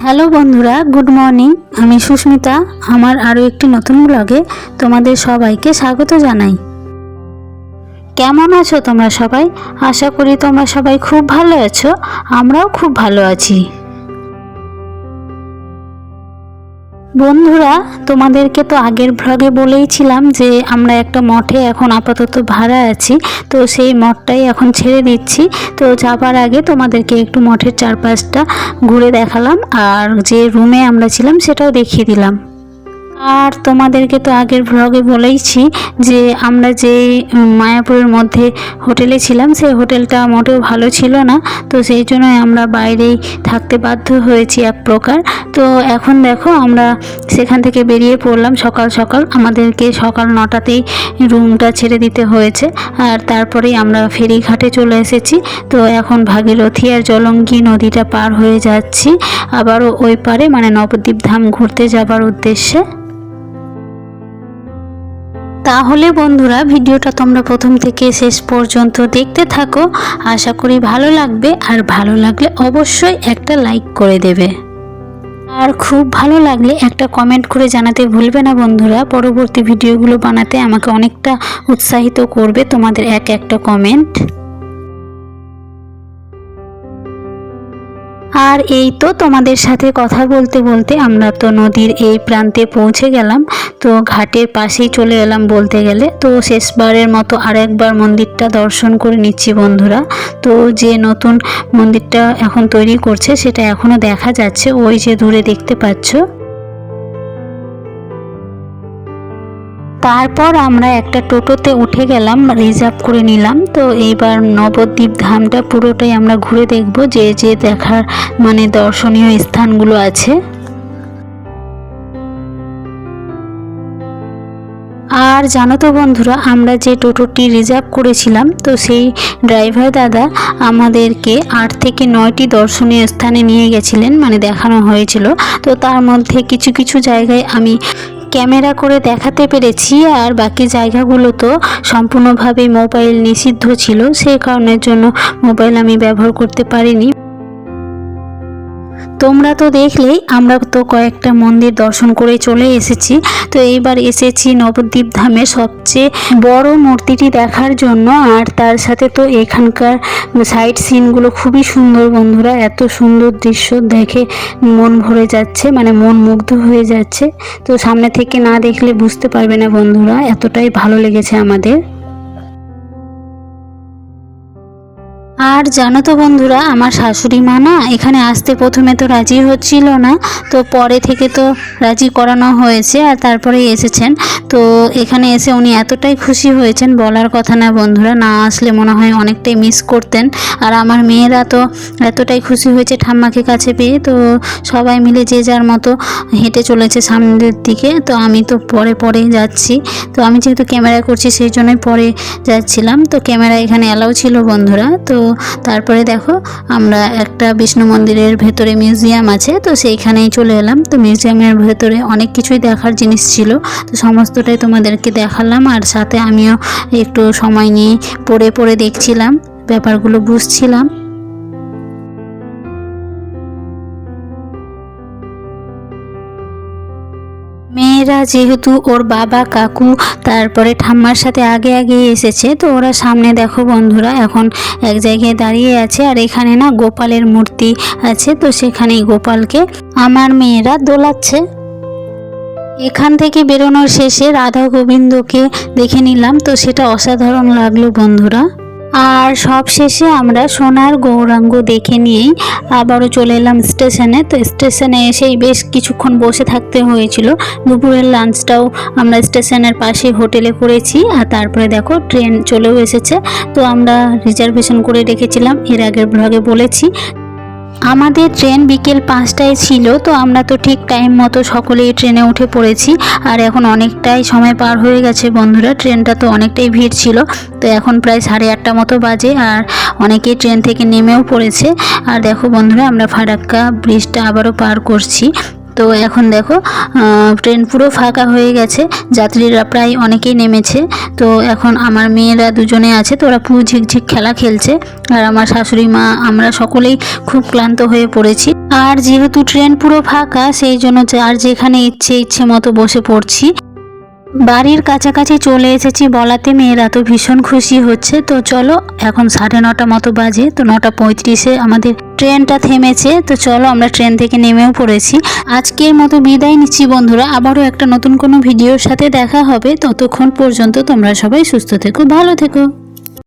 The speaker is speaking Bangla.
হ্যালো বন্ধুরা, গুড মর্নিং। আমি সুস্মিতা। আমার আরও একটি নতুন ব্লগে তোমাদের সবাইকে স্বাগত জানাই। কেমন আছো তোমরা সবাই? আশা করি তোমরা সবাই খুব ভালো আছো। আমরাও খুব ভালো আছি। বন্ধুরা, তোমাদেরকে তো আগের ব্লগে বলেইছিলাম যে আমরা একটা মঠে এখন আপাতত ভাড়া আছি, তো সেই মঠটাই এখন ছেড়ে দিচ্ছি। তো যাবার আগে তোমাদেরকে একটু মঠের চারপাশটা ঘুরে দেখালাম, আর যে রুমে আমরা ছিলাম সেটাও দেখিয়ে দিলাম। আর তোমাদেরকে তো আগের ব্লগে বলেইছি যে আমরা যে মায়াপুরের মধ্যে হোটেলে ছিলাম সেই হোটেলটা মোটেও ভালো ছিল না, তো সেই জন্যই আমরা বাইরেই থাকতে বাধ্য হয়েছি এক প্রকার। তো এখন দেখো আমরা সেখান থেকে বেরিয়ে পড়লাম সকাল সকাল। আমাদেরকে সকাল 9টাতেই রুমটা ছেড়ে দিতে হয়েছে, আর তারপরেই আমরা ফেরিঘাটে চলে এসেছি। তো এখন ভাগীরথী আর জলঙ্গি নদীটা পার হয়ে যাচ্ছি আবারও ওই পারে, মানে নবদ্বীপ ধাম ঘুরতে যাবার উদ্দেশ্যে। তাহলে বন্ধুরা, ভিডিওটা তোমরা প্রথম থেকে শেষ পর্যন্ত দেখতে থাকো। আশা করি ভালো লাগবে, আর ভালো লাগলে অবশ্যই একটা লাইক করে দেবে, আর খুব ভালো লাগলে একটা কমেন্ট করে জানাতে ভুলবে না বন্ধুরা। পরবর্তী ভিডিওগুলো বানাতে আমাকে অনেকটা উৎসাহিত করবে তোমাদের একটা কমেন্ট। আর এই তো তোমাদের সাথে কথা বলতে বলতে আমরা তো নদীর এই প্রান্তে পৌঁছে গেলাম। তো ঘাটের পাশেই চলে এলাম বলতে গেলে। তো শেষবারের মতো আরেকবার মন্দিরটা দর্শন করে নিচ্ছি বন্ধুরা। তো যে নতুন মন্দিরটা এখন তৈরি করছে সেটা এখনও দেখা যাচ্ছে, ওই যে দূরে দেখতে পাচ্ছ। তারপর আমরা একটা টোটোতে উঠে গেলাম, রিজার্ভ করে নিলাম। তো এইবার নবদ্বীপ ধামটা পুরোটাই আমরা ঘুরে দেখব, যে যে দেখার মানে দর্শনীয় স্থানগুলো আছে। আর জানো তো বন্ধুরা, আমরা যে টোটোটি রিজার্ভ করেছিলাম তো সেই ড্রাইভার দাদা আমাদেরকে 8 থেকে 9টি দর্শনীয় স্থানে নিয়ে গেছিলেন, মানে দেখানো হয়েছিল। তো তার মধ্যে কিছু কিছু জায়গায় আমি ক্যামেরা করে দেখাতে পেরেছি, আর বাকি জায়গাগুলো তো সম্পূর্ণভাবে মোবাইল নিষিদ্ধ ছিল, সেই কারণের জন্য মোবাইল আমি ব্যবহার করতে পারিনি। তোমরা তো দেখলেই আমরা তো কয়েকটা মন্দির দর্শন করে চলে এসেছি। তো এইবার এসেছি নবদ্বীপ ধামের সবচেয়ে বড় মূর্তিটি দেখার জন্য, আর তার সাথে তো এখানকার সাইড সিনগুলো খুবই সুন্দর বন্ধুরা। এত সুন্দর দৃশ্য দেখে মন ভরে যাচ্ছে, মানে মন মুগ্ধ হয়ে যাচ্ছে। তো সামনে থেকে না দেখলে বুঝতে পারবে না বন্ধুরা, এতটাই ভালো লেগেছে আমাদের। আর জানো তো বন্ধুরা, আমার শাশুড়ি মা না এখানে আসতে প্রথমে তো রাজি হচ্ছিল না, তো পরে থেকে তো রাজি করানো হয়েছে, আর তারপরেই এসেছেন। তো এখানে এসে উনি এতটাই খুশি হয়েছেন বলার কথা না বন্ধুরা। না আসলে মনে হয় অনেকটাই মিস করতেন। আর আমার মেয়েরা তো এতটাই খুশি হয়েছে ঠাম্মাকে কাছে পেয়ে। তো সবাই মিলে যে যার মতো হেঁটে চলেছে সামনের দিকে। তো আমি তো পরে পরে যাচ্ছি। তো আমি যেহেতু ক্যামেরা করছি সেই জন্যই পরে যাচ্ছিলাম। তো ক্যামেরা এখানে অ্যালাউ ছিল বন্ধুরা। তো তারপরে দেখো আমরা একটা বিষ্ণু মন্দিরের ভেতরে মিউজিয়াম আছে, তো সেইখানেই চলে এলাম। তো মিউজিয়ামের ভেতরে অনেক কিছুই দেখার জিনিস ছিল, তো সমস্তটাই তোমাদেরকে দেখালাম। আর সাথে আমিও একটু সময় নিয়ে পড়ে পড়ে দেখছিলাম, ব্যাপারগুলো বুঝছিলাম। মেয়েরা যেহেতু ওর বাবা কাকু তারপরে ঠাম্মার সাথে আগে আগে এসেছে, তো ওরা সামনে দেখো বন্ধুরা এখন এক জায়গায় দাঁড়িয়ে আছে। আর এখানে না গোপালের মূর্তি আছে, তো সেখানেই গোপালকে আমার মেয়েরা দোলাচ্ছে। এখান থেকে বেরোনোর শেষে রাধা গোবিন্দকে দেখে নিলাম, তো সেটা অসাধারণ লাগলো বন্ধুরা। আর সব শেষে আমরা সোনার গৌরাঙ্গ দেখে নিয়েই আবারও চলে এলাম স্টেশনে। তো স্টেশনে এসেই বেশ কিছুক্ষণ বসে থাকতে হয়েছিল। দুপুরের লাঞ্চটাও আমরা স্টেশনের পাশে হোটেলে করেছি। আর তারপরে দেখো ট্রেন চলেও এসেছে। তো আমরা রিজার্ভেশন করে রেখেছিলাম, এর আগের ব্লগে বলেছি। আমাদের ট্রেন বিকেল 5টায় ছিল, তো আমরা তো ঠিক টাইম মতো সকলেই ট্রেনে উঠে পড়েছি। আর এখন অনেকটাই সময় পার হয়ে গেছে বন্ধুরা, ট্রেনটা তো অনেকটাই ভিড় ছিল। তো এখন প্রায় 8:30 মতো বাজে, আর অনেকেই ট্রেন থেকে নেমেও পড়েছে। আর দেখো বন্ধুরা, আমরা ফারাক্কা ব্রিজটা আবারও পার করছি। তো এখন দেখো ট্রেন পুরো ফাঁকা হয়ে গেছে, যাত্রীরা প্রায় অনেকেই নেমেছে। তো এখন আমার মেয়েরা দুজনে আছে, তো ওরা পুরো ঝিকঝিক খেলা খেলছে। আর আমার শাশুড়ি মা আমরা সকলেই খুব ক্লান্ত হয়ে পড়েছি। আর যেহেতু ট্রেন পুরো ফাঁকা, সেই জন্য আর যেখানে ইচ্ছে মতো বসে পড়ছি। বাড়ির কাছাকাছি চলে এসেছি বলাতে মেয়েরা তো ভীষণ খুশি হচ্ছে। তো চলো, এখন 9:30 মতো বাজে, তো 9:35-এ আমাদের ট্রেনটা থেমেছে। তো চলো আমরা ট্রেন থেকে নেমেও পড়েছি। আজকের মতো বিদায় নিচ্ছি বন্ধুরা, আবারও একটা নতুন কোনো ভিডিওর সাথে দেখা হবে। ততক্ষণ পর্যন্ত তোমরা সবাই সুস্থ থেকো, ভালো থেকো।